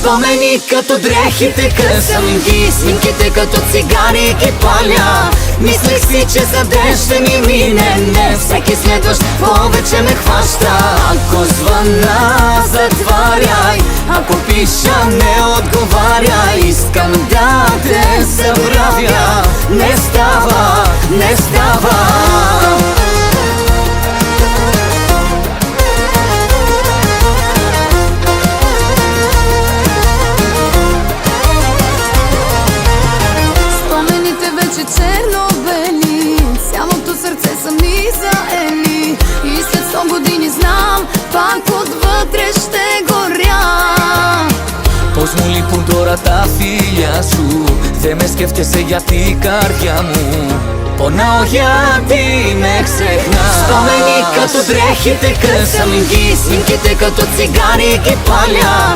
Спомени като дрехите късаминки, снимките като цигари и кипаля. Мислех си, че за ден ще ми мине, не всеки следващ повече ме хваща. Ако звъна, затваряй, ако пиша, не отговаряй. Искам да те забравя, не става, не става. Черно-бели, цялото сърце са ми заели. И след 100 години знам, пак отвътре ще горя. Πώς μου λείπουν τώρα τα φίλια σου, δε με σκέφτεσαι για την καρδιά μου. Πονάω γιατί με ξεχνάς. Спомени като дрехите късаминки, снимките като цигари и кипаля.